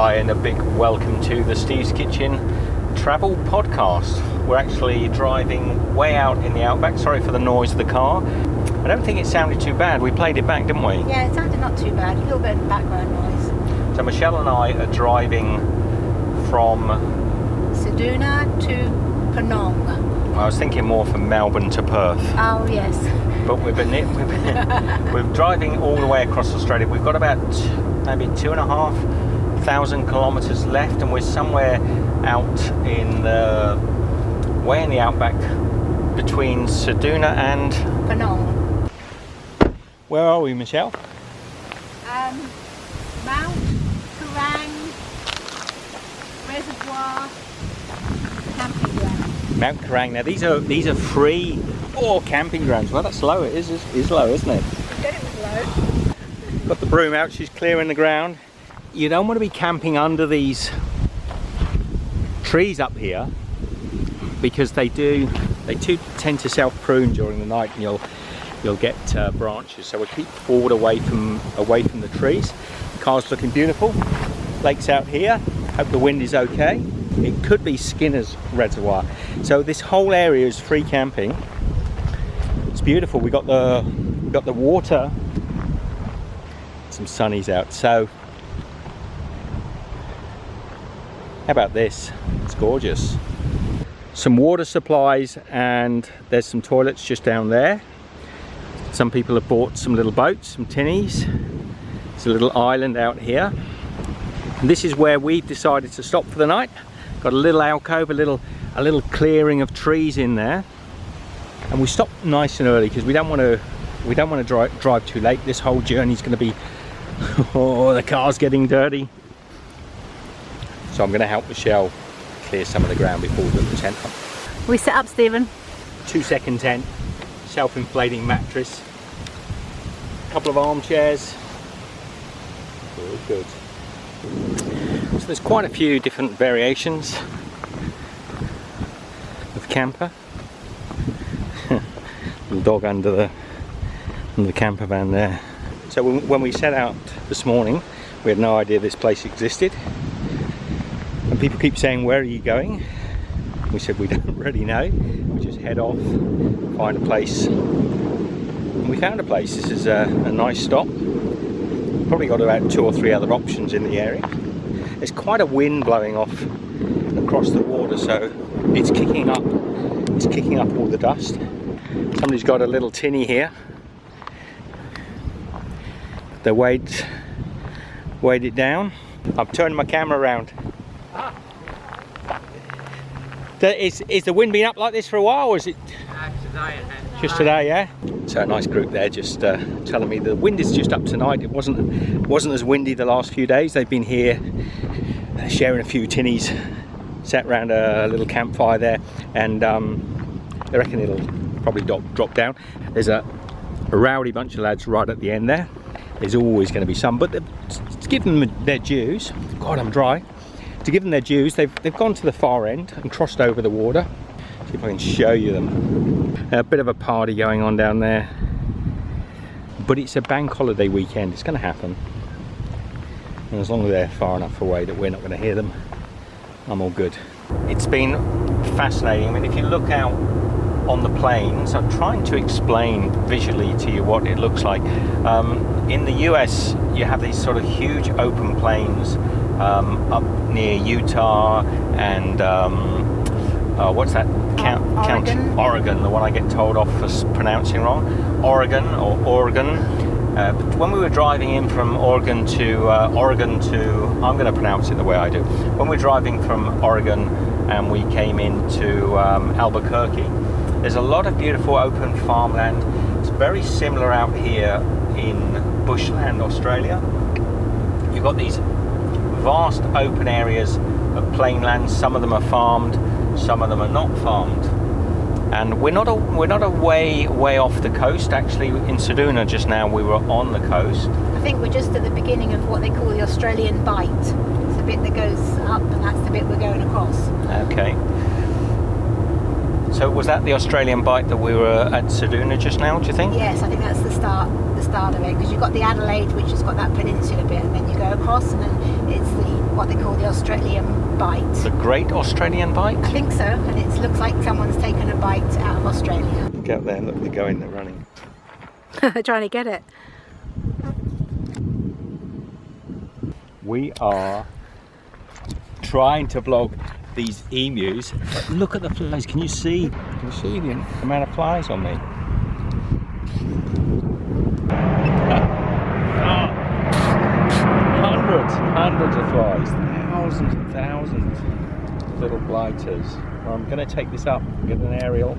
Hi, and a big welcome to the Steve's Kitchen travel podcast. We're actually driving way out in the outback. Sorry for the noise of the car. I don't think it sounded too bad. We played it back, didn't we? Yeah, it sounded not too bad. A little bit of background noise. So Michelle and I are driving from Ceduna to Penong. I was thinking more from Melbourne to Perth. Oh yes. But we're driving all the way across Australia. We've got about maybe 2,500 kilometres left, and we're somewhere out in the way in the outback between Ceduna and Penong. Where are we, Michelle? Mount Kerang Reservoir Camping Ground. Mount Kerang. Now these are free camping grounds. Well, that's low. It is low, isn't it? You said it was low. Got the broom out. She's clearing the ground. You don't want to be camping under these trees up here because they do tend to self-prune during the night, and you'll get branches. So we'll keep forward away from the trees. The car's looking beautiful. Lake's out here. Hope the wind is okay. It could be Skinner's Reservoir. So this whole area is free camping. It's beautiful. We got the water. Some sunnies out. So how about this? It's gorgeous. Some water supplies, and there's some toilets just down there. Some people have bought some little boats, some tinnies. There's a little island out here. And this is where we've decided to stop for the night. Got a little alcove, a little clearing of trees in there. And we stopped nice and early because we don't want to drive too late. This whole journey's going to be the car's getting dirty. So I'm going to help Michelle clear some of the ground before we put the tent up. We set up, Stephen. 2-second tent, self-inflating mattress, a couple of armchairs. Good. So there's quite a few different variations of camper. Little dog under the camper van there. So when we set out this morning, we had no idea this place existed. And people keep saying, where are you going? We said we don't really know. We just head off, find a place. And we found a place. This is a nice stop. Probably got about 2 or 3 other options in the area. There's quite a wind blowing off across the water, so it's kicking up all the dust. Somebody's got a little tinny here. They weighed it down. I'm turning my camera around. Is the wind been up like this for a while, or is it today? Just today, yeah? So a nice group there just telling me the wind is just up tonight. It wasn't as windy the last few days. They've been here sharing a few tinnies, sat around a little campfire there, and they reckon it'll probably drop down. There's a rowdy bunch of lads right at the end there. There's always going to be some, but to give them their dues, God, I'm dry. To give them their dues, they've gone to the far end and crossed over the water. See if I can show you them. A bit of a party going on down there, but it's a bank holiday weekend. It's going to happen, and as long as they're far enough away that we're not going to hear them, I'm all good. It's been fascinating. I mean, if you look out on the plains, I'm trying to explain visually to you what it looks like. In the US, you have these sort of huge open plains up near Utah and what's that? Oregon, the one I get told off for pronouncing wrong. Oregon. But when we were driving in from Oregon to I'm going to pronounce it the way I do. When we're driving from Oregon and we came into Albuquerque, there's a lot of beautiful open farmland. It's very similar out here in bushland Australia. You've got these vast open areas of plain land. Some of them are farmed, some of them are not farmed. And we're not a way off the coast. Actually, in Ceduna just now we were on the coast. I think we're just at the beginning of what they call the Australian Bight. It's the bit that goes up, and that's the bit we're going across. Okay. So was that the Australian Bight that we were at Ceduna just now, do you think? Yes, I think that's the start of it, because you've got the Adelaide, which has got that peninsula bit, and then you go across, and then It's what they call the Australian bite. The Great Australian Bite? I think so, and it looks like someone's taken a bite out of Australia. Look out there, look, they're going, they're running. Trying to get it. We are trying to vlog these emus, but look at the flies. Can you see the amount of flies on me? Hundreds of flies, thousands and thousands of little blighters. Well, I'm going to take this up, get an aerial.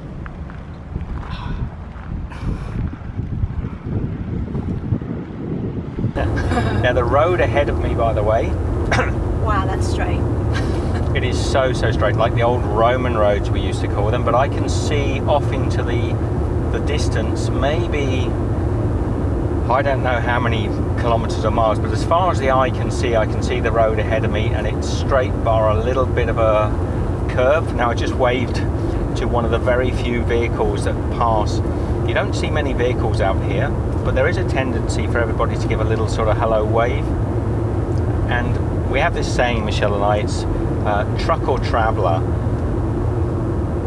Now the road ahead of me, by the way, wow, that's straight. it is so straight, like the old Roman roads we used to call them, but I can see off into the distance, maybe, I don't know how many kilometres or miles, but as far as the eye can see, I can see the road ahead of me, and it's straight bar a little bit of a curve. Now I just waved to one of the very few vehicles that pass. You don't see many vehicles out here, but there is a tendency for everybody to give a little sort of hello wave. And we have this saying, Michelle and I, it's truck or traveller.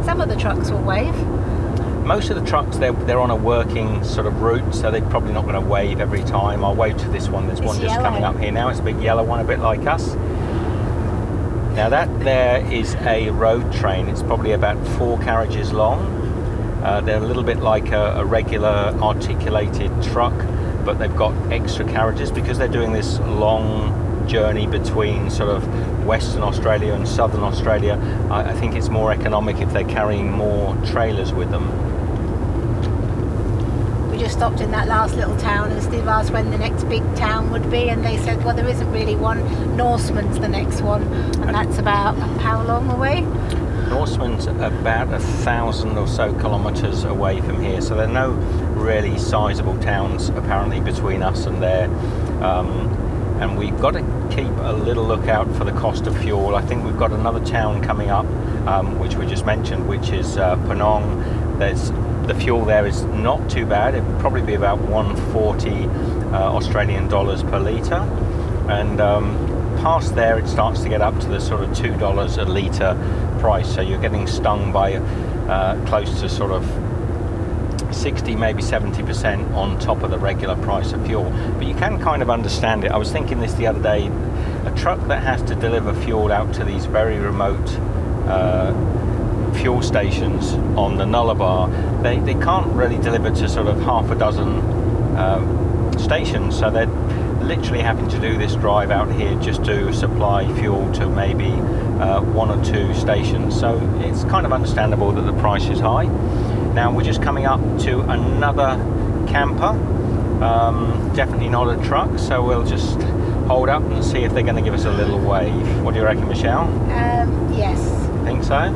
Some of the trucks will wave. Most of the trucks, they're on a working sort of route, so they're probably not going to wave every time. I'll wave to this one. There's one just coming up here now. It's a big yellow one, a bit like us. Now that there is a road train. It's probably about 4 carriages long. They're a little bit like a regular articulated truck, but they've got extra carriages because they're doing this long journey between sort of Western Australia and Southern Australia. I think it's more economic if they're carrying more trailers with them. We just stopped in that last little town and Steve asked when the next big town would be, and they said, well, there isn't really one. Norseman's the next one, and that's about how long away? Norseman's about 1,000 or so kilometres away from here, so there are no really sizable towns apparently between us and there. And we've got to keep a little lookout for the cost of fuel. I think we've got another town coming up, which we just mentioned, which is Penong. The fuel there is not too bad. It would probably be about 140 Australian dollars per litre. And past there, it starts to get up to the sort of $2 a litre price. So you're getting stung by close to sort of 60, maybe 70% on top of the regular price of fuel. But you can kind of understand it. I was thinking this the other day, a truck that has to deliver fuel out to these very remote fuel stations on the Nullarbor, they can't really deliver to sort of half a dozen stations, so they're literally having to do this drive out here just to supply fuel to maybe 1 or 2 stations. So it's kind of understandable that the price is high. Now we're just coming up to another camper, definitely not a truck, so we'll just hold up and see if they're going to give us a little wave. What do you reckon, Michelle? Yes. Think so?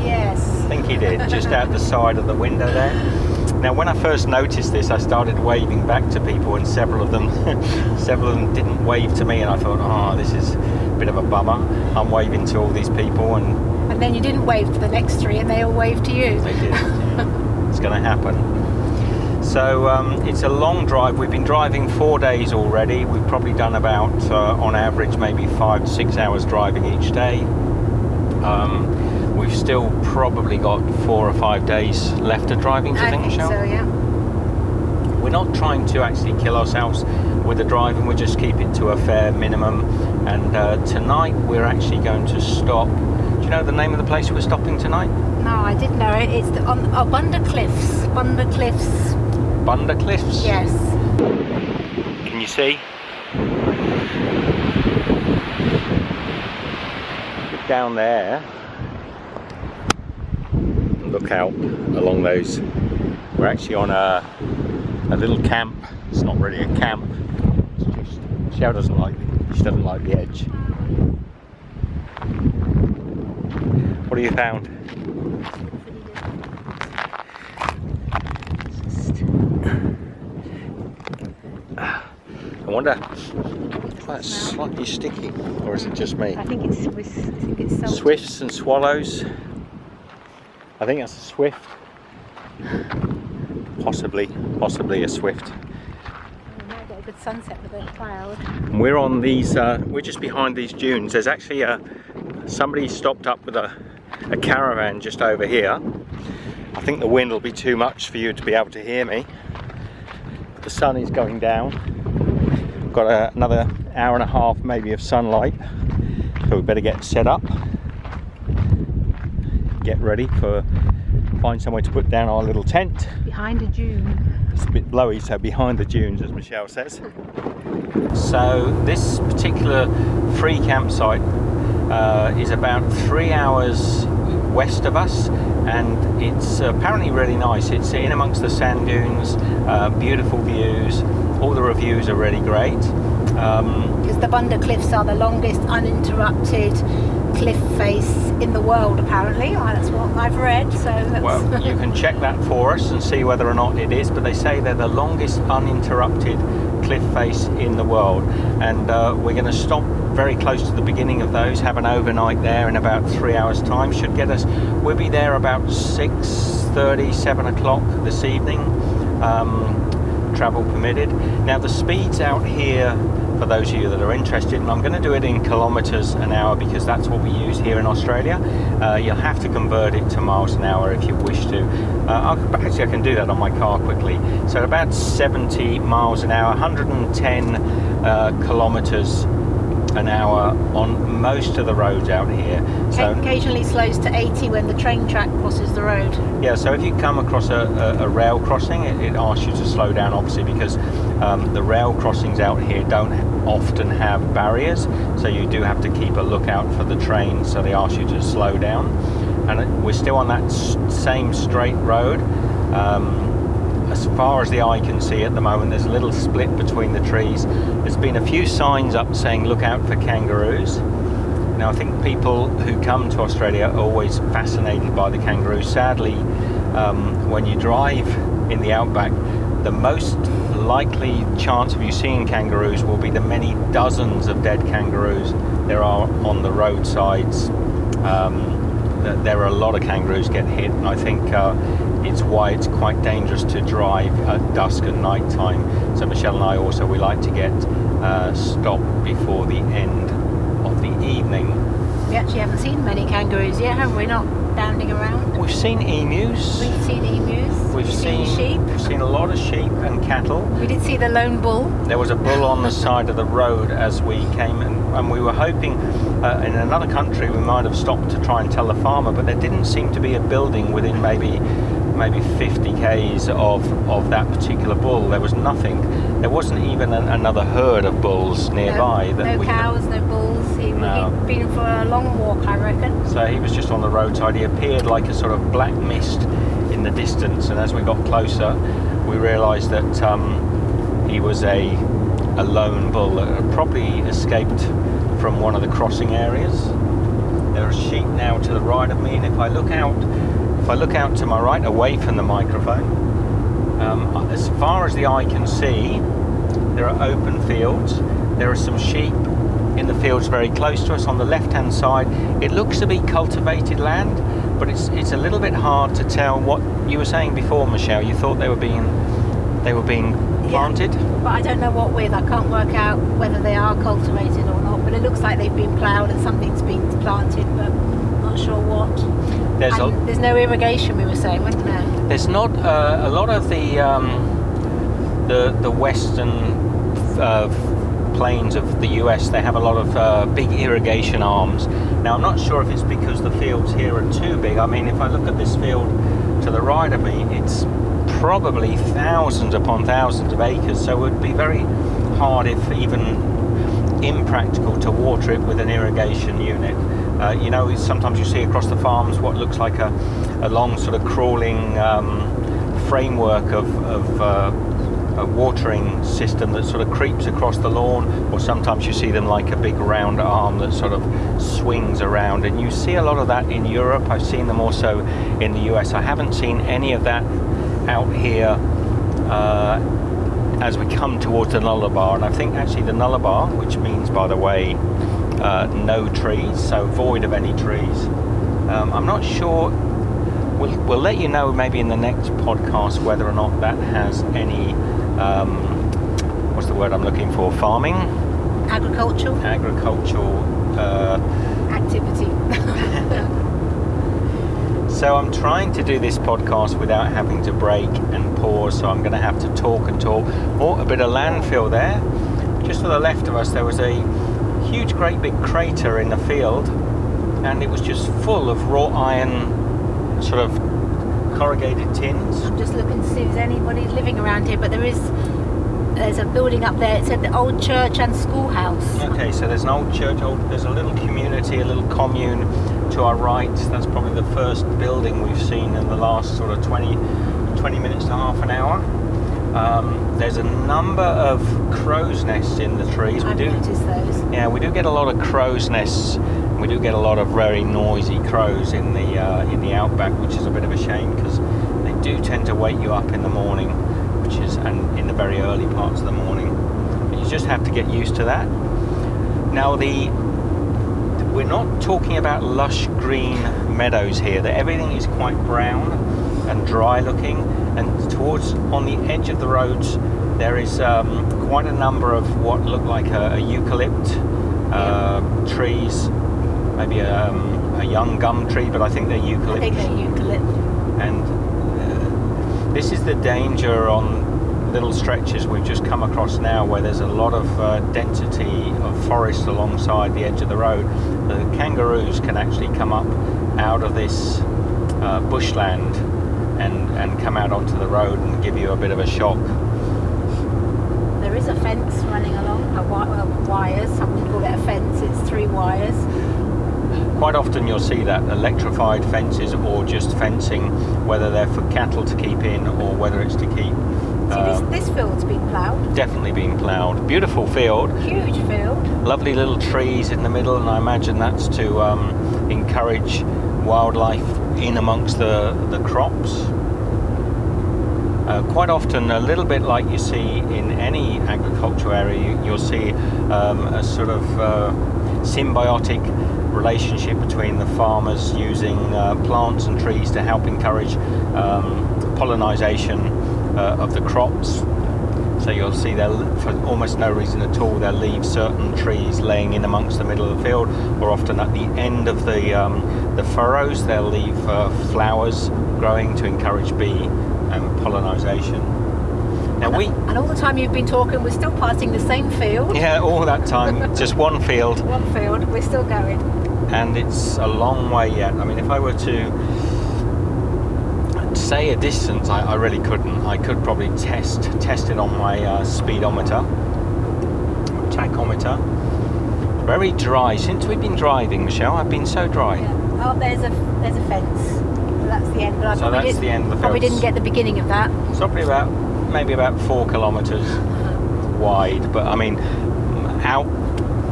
Yes. I think he did, just out the side of the window there. Now when I first noticed this, I started waving back to people, and several of them didn't wave to me, and I thought, oh, this is a bit of a bummer. I'm waving to all these people, and then you didn't wave to the next 3 and they all waved to you. They did. Yeah. It's going to happen. So it's a long drive. We've been driving 4 days already. We've probably done about, on average, maybe 5 to 6 hours driving each day. We've still probably got 4 or 5 days left of driving, do you think, Michelle? So, yeah. We're not trying to actually kill ourselves with the driving. We just keep it to a fair minimum. And tonight we're actually going to stop. Do you know the name of the place we're stopping tonight? No, I did know it. It's on Bunder Cliffs. Bunder Cliffs. Bunder Cliffs? Yes. Can you see? Down there. Look out along those. We're actually on a little camp. It's not really a camp. It's just Shell doesn't like the edge. What have you found? I wonder if that's slightly sticky, or is it just me? I think it's Swiss. I think it's salty. Swifts and swallows. I think that's a swift. Possibly a swift. We might get a good sunset with a cloud. And we're on these, we're just behind these dunes. There's actually somebody stopped up with a caravan just over here. I think the wind will be too much for you to be able to hear me. But the sun is going down. Got another hour and a half maybe of sunlight. So we better get set up. Get ready for, find somewhere to put down our little tent. Behind a dune. It's a bit blowy, so behind the dunes, as Michelle says. So this particular free campsite is about 3 hours west of us, and it's apparently really nice. It's in amongst the sand dunes, beautiful views. All the reviews are really great. Because the Bunda Cliffs are the longest uninterrupted cliff face in the world, apparently. That's what I've read. So that's well, you can check that for us and see whether or not it is, but they say they're the longest uninterrupted cliff face in the world, and we're going to stop very close to the beginning of those, have an overnight there in about 3 hours time. Should get us, we'll be there about 6:30, 7 o'clock this evening, travel permitted. Now the speeds out here, for those of you that are interested, and I'm going to do it in kilometers an hour because that's what we use here in Australia. You'll have to convert it to miles an hour if you wish to. Actually, I can do that on my car quickly. So about 70 miles an hour, 110 kilometers an hour on most of the roads out here. So occasionally slows to 80 when the train track crosses the road. Yeah, so if you come across a rail crossing, it asks you to slow down, obviously, because the rail crossings out here don't often have barriers, so you do have to keep a lookout for the train, so they ask you to slow down. And we're still on that same straight road. As far as the eye can see at the moment, there's a little split between the trees. There's been a few signs up saying look out for kangaroos. Now I think people who come to Australia are always fascinated by the kangaroos. Sadly, when you drive in the outback, the most likely chance of you seeing kangaroos will be the many dozens of dead kangaroos there are on the roadsides. There are a lot of kangaroos get hit, and I think it's why it's quite dangerous to drive at dusk and night time. So Michelle and I also, we like to get stopped before the end of the evening. We actually haven't seen many kangaroos yet, have we? Not bounding around. We've seen emus. We've seen emus. We've seen sheep. We've seen a lot of sheep and cattle. We did see the lone bull. There was a bull on the side of the road as we came, and we were hoping in another country we might have stopped to try and tell the farmer, but there didn't seem to be a building within maybe 50 k's of that particular bull. There was nothing. There wasn't even another herd of bulls nearby. No cows, no bulls. He'd been for a long walk, I reckon. So he was just on the roadside. He appeared like a sort of black mist in the distance, and as we got closer we realised that he was a lone bull that had probably escaped from one of the crossing areas. There are sheep now to the right of me, and if I look out to my right, away from the microphone, as far as the eye can see, there are open fields. There are some sheep in the fields very close to us. On the left-hand side, it looks to be cultivated land, but it's a little bit hard to tell. What you were saying before, Michelle, you thought they were being planted? Yeah, but I don't know what with. I can't work out whether they are cultivated or not, but it looks like they've been ploughed and something's been planted, but not sure what. There's no irrigation, we were saying, wasn't there? There's not a lot of the western plains of the US. They have a lot of big irrigation arms. Now I'm not sure if it's because the fields here are too big. I mean, if I look at this field to the right of me, it's probably thousands upon thousands of acres, so it would be very hard, if even impractical, to water it with an irrigation unit. Sometimes you see across the farms what looks like a long sort of crawling framework of a watering system that sort of creeps across the lawn, or sometimes you see them like a big round arm that sort of swings around, and you see a lot of that in Europe. I've seen them also in the US. I haven't seen any of that out here as we come towards the Nullarbor, and I think actually the Nullarbor, which means, by the way, no trees, so void of any trees. I'm not sure. We'll let you know maybe in the next podcast whether or not that has any what's the word I'm looking for? Farming? Agricultural activity. So I'm trying to do this podcast without having to break and pause, so I'm going to have to talk and talk. Oh, a bit of landfill there. Just to the left of us there was a huge great big crater in the field, and it was just full of wrought iron sort of corrugated tins. I'm just looking to see if there's anybody living around here, but there's a building up there. It said the old church and schoolhouse. Okay, so there's an old church, there's a little community, a little commune to our right. That's probably the first building we've seen in the last sort of 20 minutes to half an hour. There's a number of crow's nests in the trees. I've noticed those. Yeah, we do get a lot of crow's nests. We do get a lot of very noisy crows in the outback, which is a bit of a shame because they do tend to wake you up in the morning, and in the very early parts of the morning. But you just have to get used to that. Now we're not talking about lush green meadows here. Everything is quite brown and dry looking, and on the edge of the roads there is quite a number of what look like a eucalypt trees, maybe a young gum tree, but I think they're eucalypt. I think they're eucalypt. And this is the danger on little stretches we've just come across now, where there's a lot of density of forest alongside the edge of the road. The kangaroos can actually come up out of this bushland and come out onto the road and give you a bit of a shock. There is a fence running along, wires. I wouldn't call it a fence, it's 3 wires. Quite often you'll see that electrified fences or just fencing, whether they're for cattle to keep in or whether it's to keep... See, this field's been ploughed. Definitely been ploughed. Beautiful field. Huge field. Lovely little trees in the middle, and I imagine that's to encourage wildlife in amongst the crops. Quite often, a little bit like you see in any agricultural area, you'll see a sort of symbiotic relationship between the farmers using plants and trees to help encourage pollinization of the crops. So you'll see for almost no reason at all they'll leave certain trees laying in amongst the middle of the field, or often at the end of the furrows they'll leave flowers growing to encourage bee and pollinization. Now and all the time you've been talking, we're still passing the same field. Yeah, all that time, just one field. One field, we're still going. And it's a long way yet. I mean, if I were to say a distance, I really couldn't. I could probably test it on my speedometer, tachometer. Very dry. Since we've been driving, Michelle, I've been so dry. Yeah. Oh, there's a fence. That's the end. But that's the end of the field. Probably didn't get the beginning of that. It's probably maybe about 4 kilometres wide. But I mean, out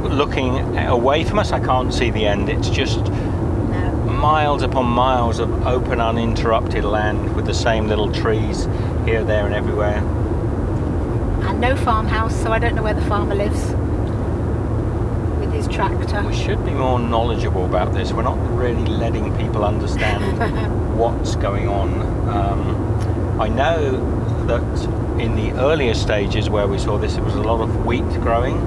looking away from us, I can't see the end. It's just miles upon miles of open, uninterrupted land with the same little trees here, there, and everywhere. And no farmhouse, so I don't know where the farmer lives with his tractor. We should be more knowledgeable about this. We're not really letting people understand what's going on. I know that in the earlier stages where we saw this, it was a lot of wheat growing.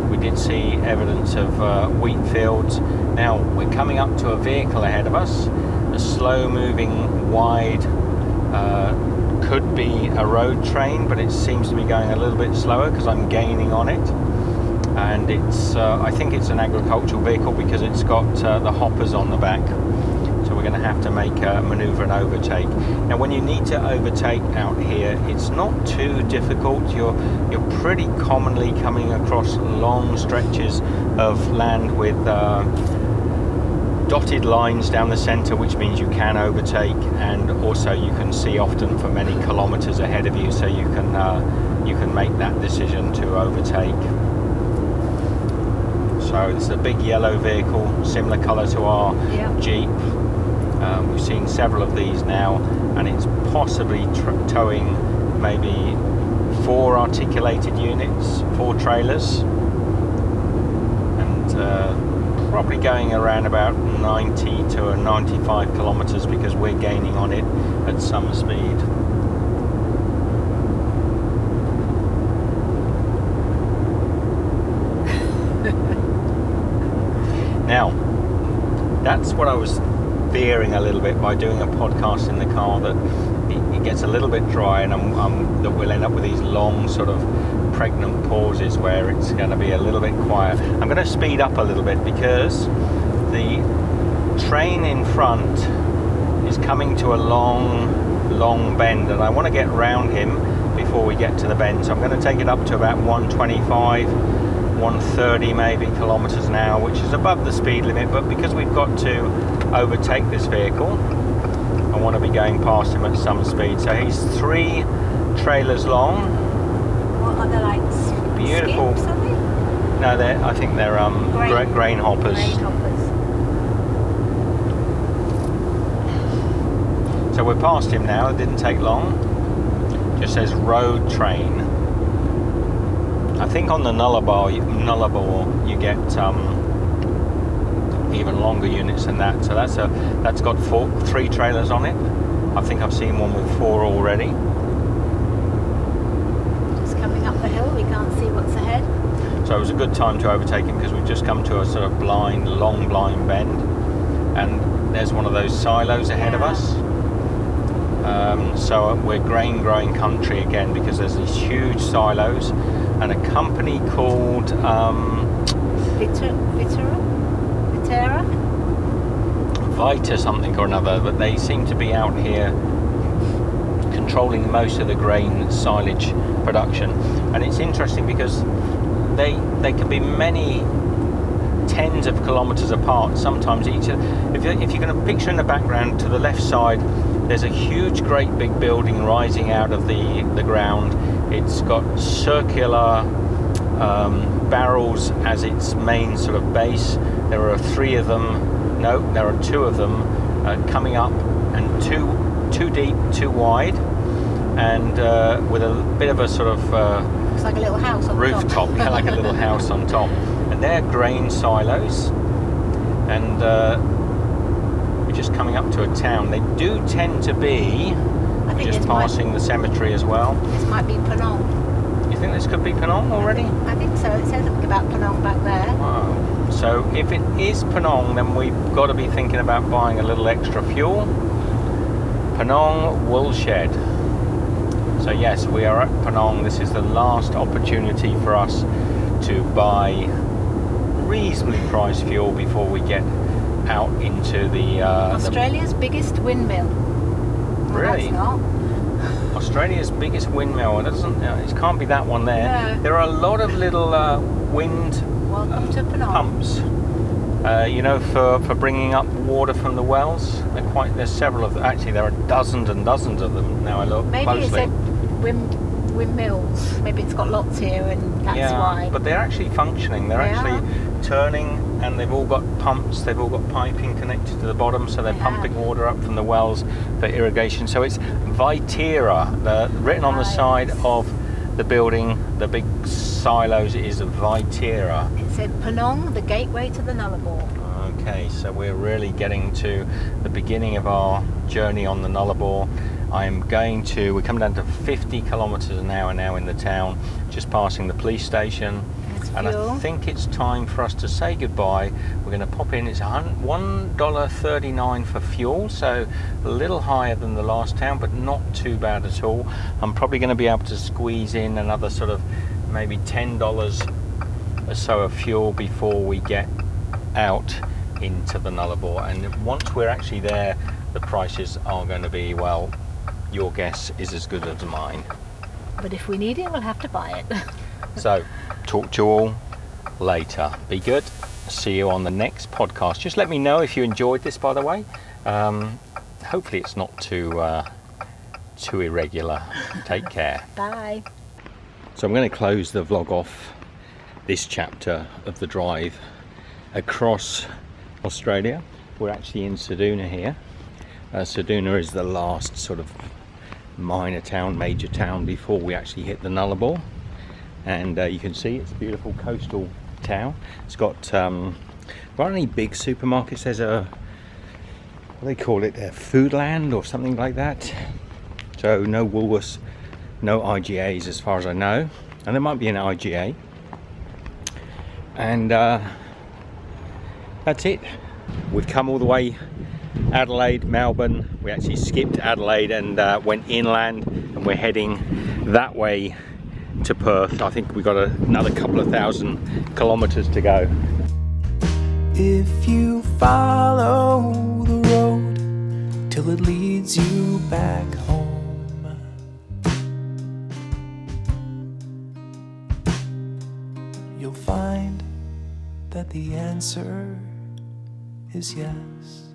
We did see evidence of wheat fields. Now we're coming up to a vehicle ahead of us, a slow moving wide, could be a road train, but it seems to be going a little bit slower because I'm gaining on it. And it's I think it's an agricultural vehicle because it's got the hoppers on the back. So we're going to have to make a manoeuvre and overtake. Now when you need to overtake out here, it's not too difficult. You're pretty commonly coming across long stretches of land with dotted lines down the centre, which means you can overtake, and also you can see often for many kilometres ahead of you, so you can make that decision to overtake. So it's a big yellow vehicle, similar colour to our Jeep. We've seen several of these now, and it's possibly towing maybe 4 articulated units, 4 trailers, and probably going around about 90 to 95 kilometres because we're gaining on it at some speed. That's what I was fearing a little bit by doing a podcast in the car, that it gets a little bit dry, and that we'll end up with these long sort of pregnant pauses where it's going to be a little bit quiet. I'm going to speed up a little bit because the train in front is coming to a long bend, and I want to get round him before we get to the bend, so I'm going to take it up to about 125, 130 maybe kilometers an hour, which is above the speed limit, but because we've got to overtake this vehicle, I want to be going past him at some speed. So he's 3 trailers long. What are they, like beautiful skips, are they? No, I think they're grain hoppers. Grain hoppers. So we're past him now. It didn't take long. Just says road train. I think on the Nullarbor you get even longer units than that. So that's got 3 trailers on it. I think I've seen one with 4 already. Just coming up the hill, we can't see what's ahead. So it was a good time to overtake him because we've just come to a sort of long blind bend, and there's one of those silos ahead of us. So we're grain growing country again because there's these huge silos, and a company called Vita something or another, but they seem to be out here controlling most of the grain silage production. And it's interesting because they can be many tens of kilometers apart, sometimes each. If you're going to picture in the background to the left side, there's a huge great big building rising out of the ground. It's got circular barrels as its main sort of base. There are 3 of them, no, there are 2 of them coming up, and two deep, 2 wide, and with a bit of a sort of it's like a little house on rooftop, yeah, like a little house on top. And they're grain silos, and we're just coming up to a town. They do tend to be just passing the cemetery as well. This might be Penong. You think this could be Penong already? I think so. It says something about Penong back there. Wow. So if it is Penong, then we've got to be thinking about buying a little extra fuel. Penong wool shed. So yes, we are at Penong. This is the last opportunity for us to buy reasonably priced fuel before we get out into the Australia's biggest windmill. Really? No, that's not. Australia's biggest windmill. It can't be that one there. No. There are a lot of little wind Welcome to Penong. pumps. For bringing up water from the wells. There's several of them. Actually, there are dozens and dozens of them. Now I look Maybe closely. It said windmills. Maybe it's got lots here, and that's why. But they're actually functioning. They're actually turning, and they've all got pumps. They've all got piping connected to the bottom, so they're pumping water up from the wells for irrigation. So it's Viterra. Written on the side of the building, the big silos, is Viterra. It said Penong, the gateway to the Nullarbor. Okay, so we're really getting to the beginning of our journey on the Nullarbor. We're coming down to 50 kilometers an hour now in the town, just passing the police station. And I think it's time for us to say goodbye. We're going to pop in. It's $1.39 for fuel, so a little higher than the last town, but not too bad at all. I'm probably going to be able to squeeze in another sort of maybe $10 or so of fuel before we get out into the Nullarbor. And once we're actually there, the prices are going to be, well, your guess is as good as mine. But if we need it, we'll have to buy it. So, talk to you all later. Be good. See you on the next podcast. Just let me know if you enjoyed this, by the way. Hopefully it's not too irregular. Take care. Bye. So I'm going to close the vlog off this chapter of the drive across Australia. We're actually in Ceduna here. Ceduna is the last sort of major town before we actually hit the Nullarbor. And you can see it's a beautiful coastal town. It's got there aren't any big supermarkets. There's what do they call it, a Foodland or something like that. So no Woolworths, no IGAs as far as I know, and there might be an IGA. And that's it. We've come all the way Adelaide, Melbourne. We actually skipped Adelaide and went inland, and we're heading that way to Perth. I think we've got another couple of 1,000 kilometers to go. If you follow the road till it leads you back home, you'll find that the answer is yes.